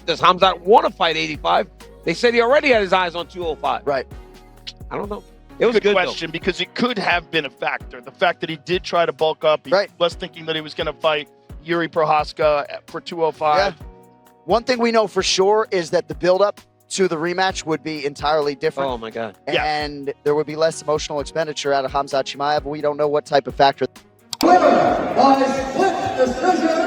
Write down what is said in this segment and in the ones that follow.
does Khamzat want to fight 85? They said he already had his eyes on 205. Right. I don't know. It was a good question, because it could have been a factor. The fact that he did try to bulk up. He was thinking that he was going to fight Yuri Prohaska for 205. Yeah. One thing we know for sure is that the buildup to the rematch would be entirely different. Oh, my God. And there would be less emotional expenditure out of Khamzat Chimaev. We don't know what type of factor. Winner by split decision.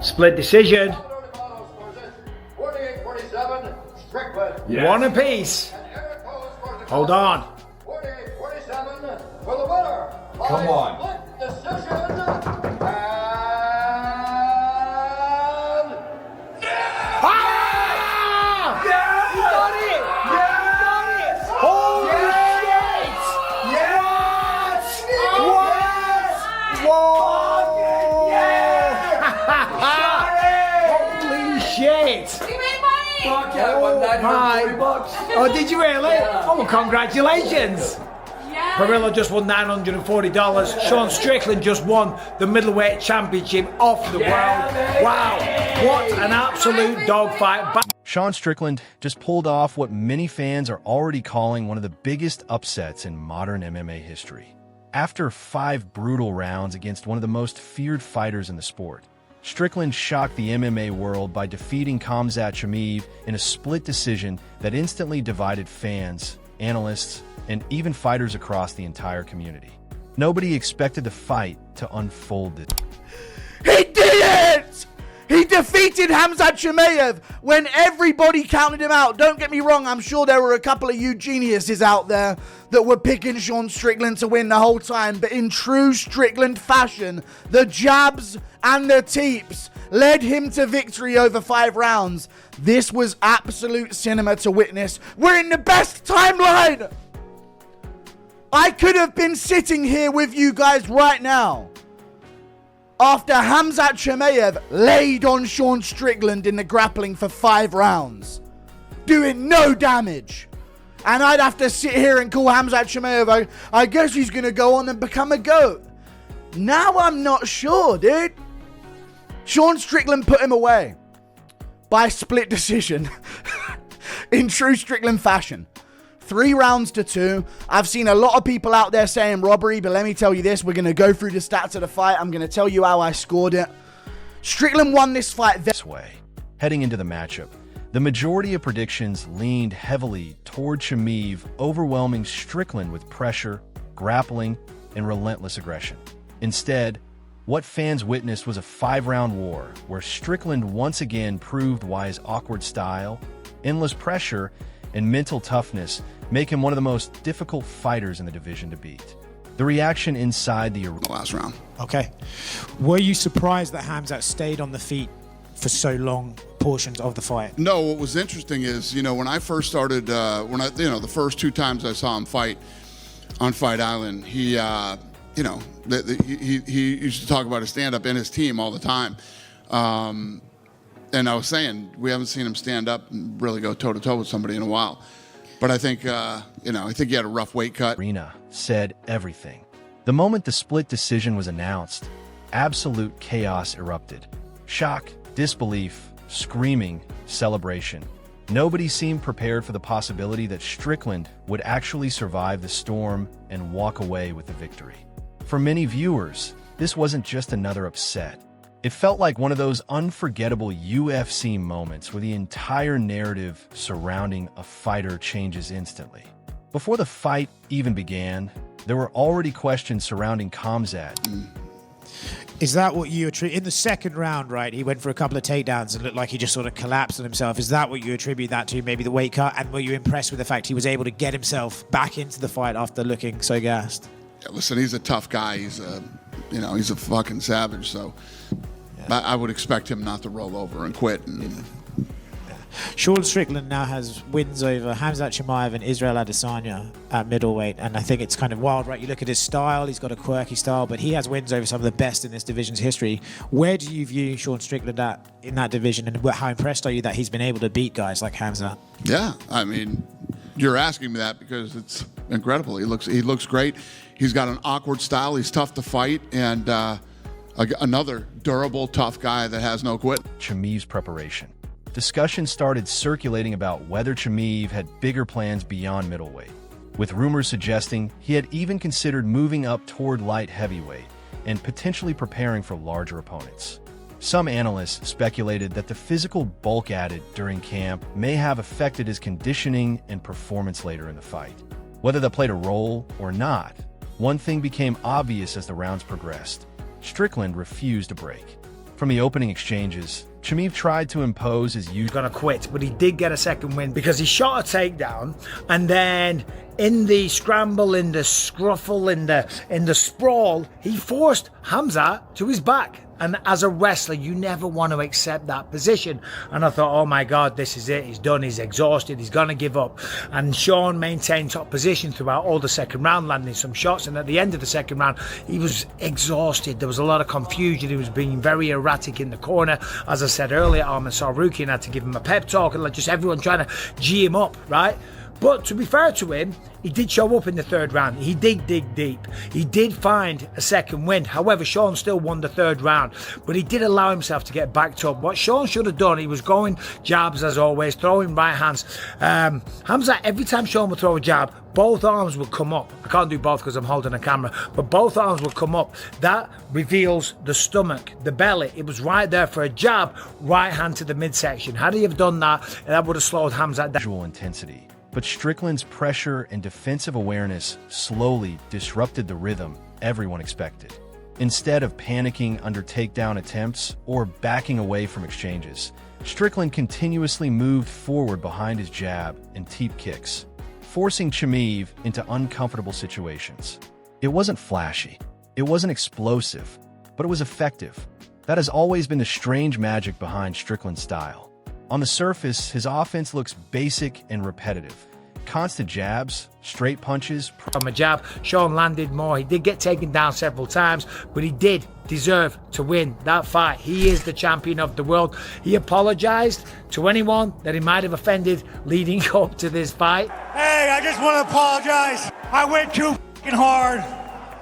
Split decision. 48-47, Strickland. Yes. One apiece. Hold on. 48-47 for the winner. Come on. Split decision. Oh, did you really? Yeah. Oh, well, congratulations. Yeah. Perillo just won $940. Sean Strickland just won the Middleweight Championship off the world. Man. Wow, what an absolute dogfight. Sean Strickland just pulled off what many fans are already calling one of the biggest upsets in modern MMA history. After 5 brutal rounds against one of the most feared fighters in the sport, Strickland shocked the MMA world by defeating Khamzat Chimaev in a split decision that instantly divided fans, analysts, and even fighters across the entire community. Nobody expected the fight to unfold this. He did it! He defeated Khamzat Chimaev when everybody counted him out. Don't get me wrong, I'm sure there were a couple of you geniuses out there that were picking Sean Strickland to win the whole time, but in true Strickland fashion, the jabs and the teeps led him to victory over 5 rounds. This was absolute cinema to witness. We're in the best timeline! I could have been sitting here with you guys right now after Khamzat Chimaev laid on Sean Strickland in the grappling for 5 rounds, doing no damage. And I'd have to sit here and call Khamzat Chimaev, I guess he's going to go on and become a GOAT. Now I'm not sure, dude. Sean Strickland put him away by split decision in true Strickland fashion. 3 rounds to 2. I've seen a lot of people out there saying robbery, but let me tell you this. We're going to go through the stats of the fight. I'm going to tell you how I scored it. Strickland won this fight this way. Heading into the matchup, the majority of predictions leaned heavily toward Chimaev, overwhelming Strickland with pressure, grappling, and relentless aggression. Instead, what fans witnessed was a 5-round war where Strickland once again proved why his awkward style, endless pressure, and mental toughness make him one of the most difficult fighters in the division to beat. The reaction inside the last round. Okay. Were you surprised that Khamzat stayed on the feet for so long portions of the fight? No, what was interesting is, when I first started, the first 2 times I saw him fight on Fight Island, he used to talk about his stand-up and his team all the time. And I was saying, we haven't seen him stand up and really go toe-to-toe with somebody in a while. But I think, I think he had a rough weight cut. Arena said everything. The moment the split decision was announced, absolute chaos erupted. Shock, disbelief, screaming, celebration. Nobody seemed prepared for the possibility that Strickland would actually survive the storm and walk away with the victory. For many viewers, this wasn't just another upset. It felt like one of those unforgettable UFC moments where the entire narrative surrounding a fighter changes instantly. Before the fight even began, there were already questions surrounding Khamzat. Is that what you attribute? In the second round, right, he went for a couple of takedowns and looked like he just sort of collapsed on himself. Is that what you attribute that to, maybe the weight cut? And were you impressed with the fact he was able to get himself back into the fight after looking so gassed? Yeah, listen, he's a tough guy. He's you know, he's a fucking savage. So I would expect him not to roll over and quit. And, Sean Strickland now has wins over Khamzat Chimaev and Israel Adesanya at middleweight, and I think it's kind of wild, right? You look at his style, he's got a quirky style, but he has wins over some of the best in this division's history. Where do you view Sean Strickland at in that division, and how impressed are you that he's been able to beat guys like Khamzat? Yeah, I mean, you're asking me that because it's incredible. He looks great. He's got an awkward style. He's tough to fight, and another durable, tough guy that has no quit. Chimaev's preparation. Discussion started circulating about whether Chimaev had bigger plans beyond middleweight, with rumors suggesting he had even considered moving up toward light heavyweight and potentially preparing for larger opponents. Some analysts speculated that the physical bulk added during camp may have affected his conditioning and performance later in the fight. Whether that played a role or not, one thing became obvious as the rounds progressed. Strickland refused to break. From the opening exchanges, Chimaev tried to impose his He was going to quit, but he did get a second win because he shot a takedown, and then in the scramble, in the scruffle, in the sprawl, he forced Khamzat to his back. And as a wrestler, you never want to accept that position. And I thought, oh my God, this is it. He's done. He's exhausted. He's going to give up. And Sean maintained top position throughout all the second round, landing some shots. And at the end of the second round, he was exhausted. There was a lot of confusion. He was being very erratic in the corner. As I said earlier, Arman Sarukian had to give him a pep talk, and just everyone trying to G him up, right? But to be fair to him, he did show up in the third round. He did dig deep. He did find a second win. However, Sean still won the third round, but he did allow himself to get backed up. What Sean should have done, he was going jabs as always, throwing right hands. Khamzat, every time Sean would throw a jab, both arms would come up. I can't do both because I'm holding a camera, but both arms would come up. That reveals the stomach, the belly. It was right there for a jab, right hand to the midsection. Had he have done that, that would have slowed Khamzat down. Visual intensity. But Strickland's pressure and defensive awareness slowly disrupted the rhythm everyone expected. Instead of panicking under takedown attempts or backing away from exchanges, Strickland continuously moved forward behind his jab and teep kicks, forcing Chimaev into uncomfortable situations. It wasn't flashy, it wasn't explosive, but it was effective. That has always been the strange magic behind Strickland's style. On the surface, his offense looks basic and repetitive. Constant jabs, straight punches. From a jab, Sean landed more. He did get taken down several times, but he did deserve to win that fight. He is the champion of the world. He apologized to anyone that he might have offended leading up to this fight. Hey, I just want to apologize. I went too fucking hard.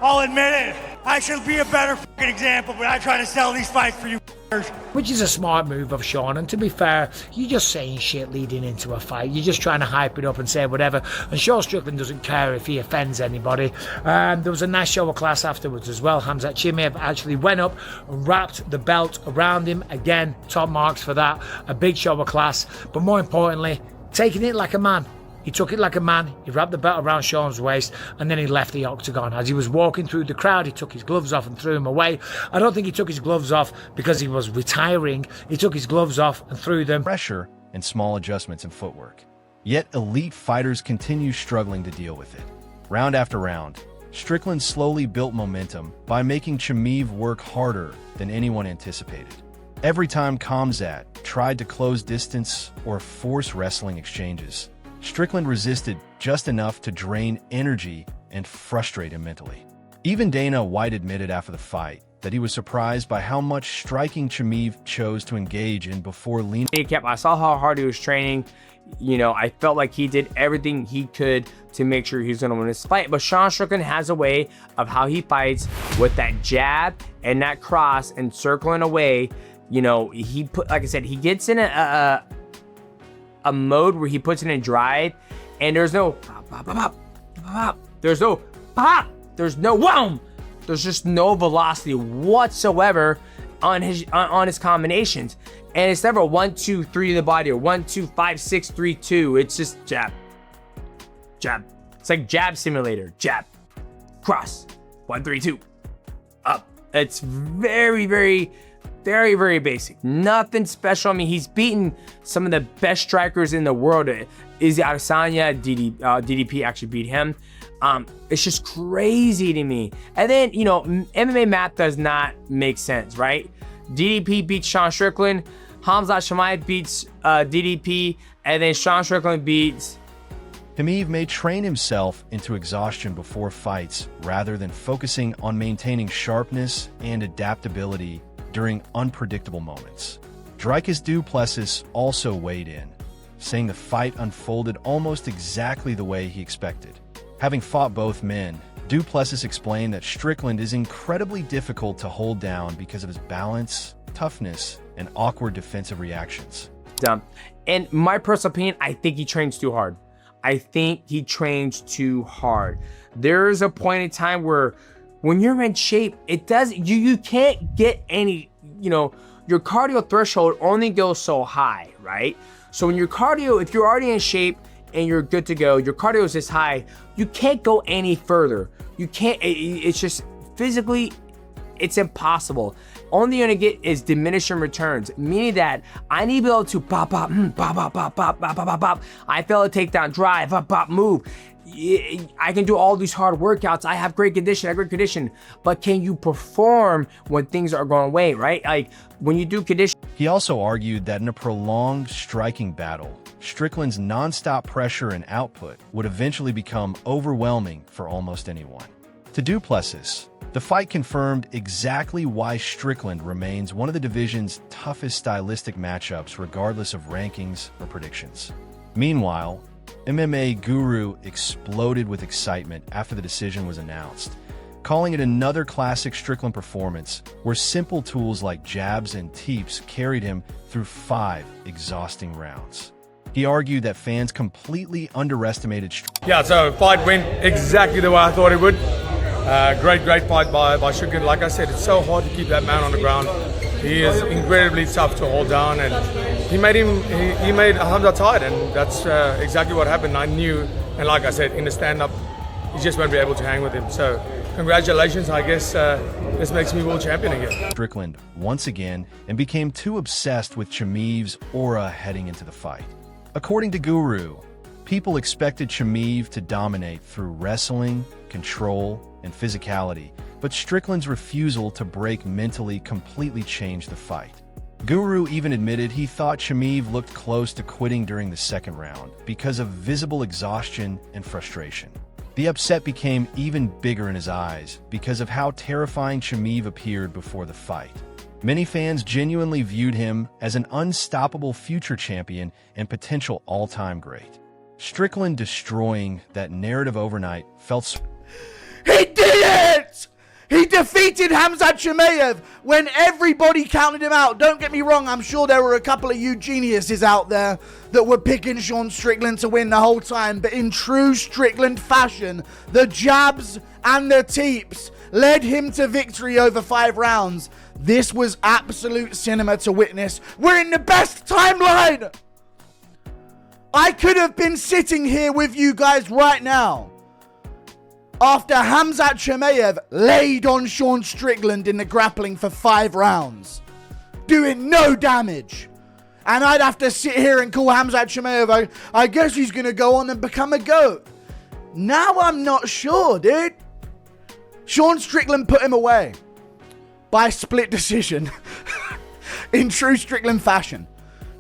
I'll admit it. I should be a better fucking example, but I try to sell these fights for you fuckers. Which is a smart move of Sean, and to be fair, you're just saying shit leading into a fight. You're just trying to hype it up and say whatever, and Sean Strickland doesn't care if he offends anybody. There was a nice show of class afterwards as well. Khamzat Chimaev actually went up and wrapped the belt around him. Again, top marks for that. A big show of class, but more importantly, taking it like a man. He took it like a man, he wrapped the belt around Sean's waist, and then he left the octagon. As he was walking through the crowd, he took his gloves off and threw them away. I don't think he took his gloves off because he was retiring. He took his gloves off and threw them. Pressure and small adjustments in footwork. Yet elite fighters continue struggling to deal with it. Round after round, Strickland slowly built momentum by making Chimaev work harder than anyone anticipated. Every time Khamzat tried to close distance or force wrestling exchanges, Strickland resisted just enough to drain energy and frustrate him mentally. Even Dana White admitted after the fight that he was surprised by how much striking Chimaev chose to engage in before leaning. I saw how hard he was training. You know, I felt like he did everything he could to make sure he was going to win this fight. But Sean Strickland has a way of how he fights with that jab and that cross and circling away. You know, he put, like I said, he gets in a mode where he puts it in drive, and there's no pop, pop, pop, pop, pop. There's no pop. There's no wham. There's just no velocity whatsoever on his combinations, and it's never 1, 2, 3 to the body or 1, 2, 5, 6, 3, 2. It's just jab, jab. It's like jab simulator. Jab, cross, 1, 3, 2, up. It's very, very very, very basic. Nothing special. I mean, he's beaten some of the best strikers in the world. Izzy Adesanya, DDP actually beat him. It's just crazy to me. And then, you know, MMA math does not make sense, right? DDP beats Sean Strickland. Khamzat Chimaev beats DDP. And then Sean Strickland beats... Chimaev may train himself into exhaustion before fights rather than focusing on maintaining sharpness and adaptability during unpredictable moments. Dricus du Plessis also weighed in, saying the fight unfolded almost exactly the way he expected. Having fought both men, du Plessis explained that Strickland is incredibly difficult to hold down because of his balance, toughness, and awkward defensive reactions. In my personal opinion, I think he trains too hard. I think he trains too hard. There's a point in time where when you're in shape, you can't get any, you know, your cardio threshold only goes so high, right? So when your cardio, if you're already in shape and you're good to go, your cardio is this high, you can't go any further. You can't, it's just physically, it's impossible. Only you're gonna get is diminishing returns, meaning that I need to be able to pop, pop, pop, pop, pop, pop, pop, pop, pop. I fail a takedown, drive, pop, pop, move. I can do all these hard workouts. I have great condition, but can you perform when things are going away, right? Like when you do condition. He also argued that in a prolonged striking battle, Strickland's nonstop pressure and output would eventually become overwhelming for almost anyone. To du Plessis, the fight confirmed exactly why Strickland remains one of the division's toughest stylistic matchups regardless of rankings or predictions. Meanwhile, MMA Guru exploded with excitement after the decision was announced, calling it another classic Strickland performance where simple tools like jabs and teeps carried him through 5 exhausting rounds. He argued that fans completely underestimated Strickland. Yeah, so fight went exactly the way I thought it would. Great fight by Strickland. Like I said, it's so hard to keep that man on the ground. He is incredibly tough to hold down, and he made Khamzat tired, and that's exactly what happened. I knew, and like I said, in the stand-up, he just won't be able to hang with him. So congratulations, I guess this makes me world champion again. Strickland once again and became too obsessed with Chimaev's aura heading into the fight. According to Guru, people expected Chimaev to dominate through wrestling, control, and physicality, but Strickland's refusal to break mentally completely changed the fight. Guru even admitted he thought Chimaev looked close to quitting during the second round because of visible exhaustion and frustration. The upset became even bigger in his eyes because of how terrifying Chimaev appeared before the fight. Many fans genuinely viewed him as an unstoppable future champion and potential all-time great. Strickland destroying that narrative overnight felt... He did it! He defeated Khamzat Chimaev when everybody counted him out. Don't get me wrong, I'm sure there were a couple of you geniuses out there that were picking Sean Strickland to win the whole time, but in true Strickland fashion, the jabs and the teeps led him to victory over 5 rounds. This was absolute cinema to witness. We're in the best timeline! I could have been sitting here with you guys right now after Khamzat Chimaev laid on Sean Strickland in the grappling for 5 rounds, doing no damage. And I'd have to sit here and call Khamzat Chimaev, I guess he's going to go on and become a GOAT. Now I'm not sure, dude. Sean Strickland put him away by split decision in true Strickland fashion.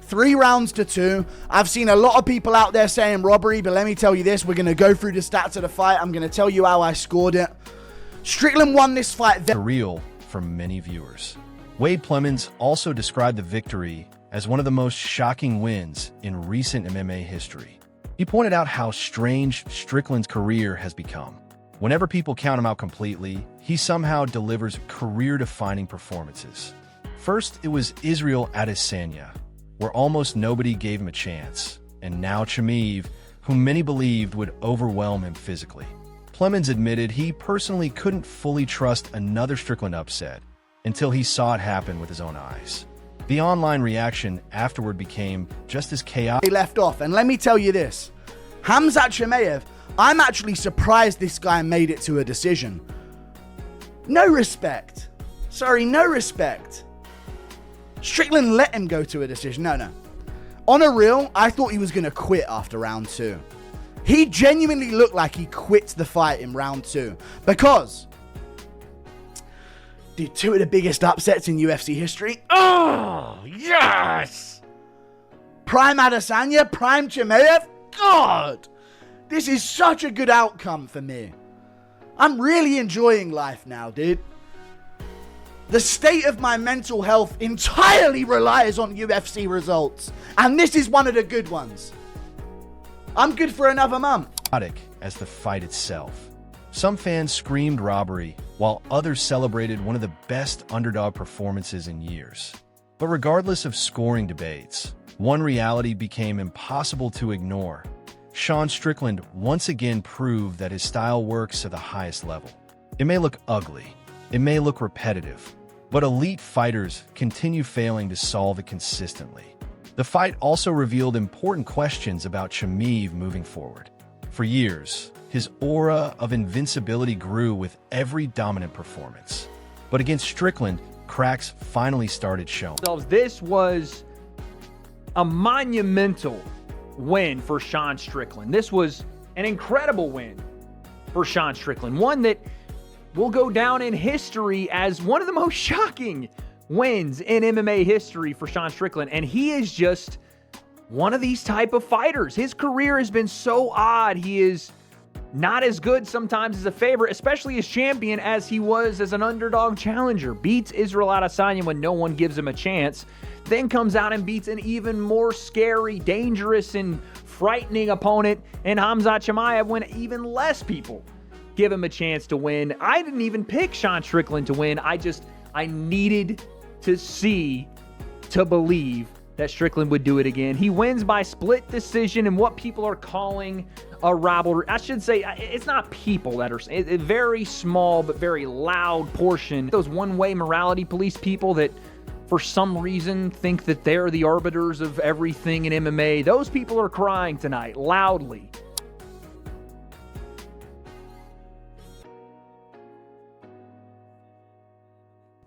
3 rounds to 2. I've seen a lot of people out there saying robbery, but let me tell you this. We're going to go through the stats of the fight. I'm going to tell you how I scored it. Strickland won this fight. Surreal for many viewers. Wade Plemons also described the victory as one of the most shocking wins in recent MMA history. He pointed out how strange Strickland's career has become. Whenever people count him out completely, he somehow delivers career-defining performances. First, it was Israel Adesanya, where almost nobody gave him a chance, and now Chimaev, whom many believed would overwhelm him physically. Plemons admitted he personally couldn't fully trust another Strickland upset until he saw it happen with his own eyes. The online reaction afterward became just as chaotic. He left off, and let me tell you this. Khamzat Chimaev, I'm actually surprised this guy made it to a decision. No respect. Sorry, no respect. Strickland let him go to a decision. No. On a real, I thought he was going to quit after round 2. He genuinely looked like he quit the fight in round 2. Because, dude, 2 of the biggest upsets in UFC history. Oh, yes! Prime Adesanya, Prime Chimaev. God, this is such a good outcome for me. I'm really enjoying life now, dude. The state of my mental health entirely relies on UFC results. And this is one of the good ones. I'm good for another month. As the fight itself. Some fans screamed robbery, while others celebrated one of the best underdog performances in years. But regardless of scoring debates, one reality became impossible to ignore. Sean Strickland once again proved that his style works at the highest level. It may look ugly, it may look repetitive, but elite fighters continue failing to solve it consistently. The fight also revealed important questions about Chimaev moving forward. For years, his aura of invincibility grew with every dominant performance. But against Strickland, cracks finally started showing. This was a monumental win for Sean Strickland. This was an incredible win for Sean Strickland. One that will go down in history as one of the most shocking wins in MMA history for Sean Strickland. And he is just one of these type of fighters. His career has been so odd. He is not as good sometimes as a favorite, especially as champion, as he was as an underdog challenger. Beats Israel Adesanya when no one gives him a chance. Then comes out and beats an even more scary, dangerous, and frightening opponent in Khamzat Chimaev when even less people give him a chance to win. I didn't even pick Sean Strickland to win. I needed to see, to believe that Strickland would do it again. He wins by split decision in what people are calling a rivalry. I should say, it's not people that are, a very small but very loud portion. Those one-way morality police people that for some reason think that they're the arbiters of everything in MMA. Those people are crying tonight, loudly.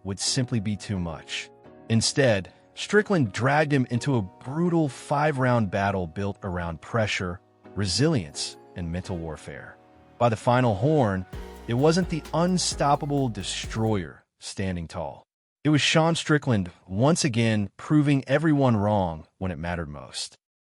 Would simply be too much. Instead, Strickland dragged him into a brutal 5-round battle built around pressure, resilience, and mental warfare. By the final horn, it wasn't the unstoppable destroyer standing tall. It was Sean Strickland once again proving everyone wrong when it mattered most.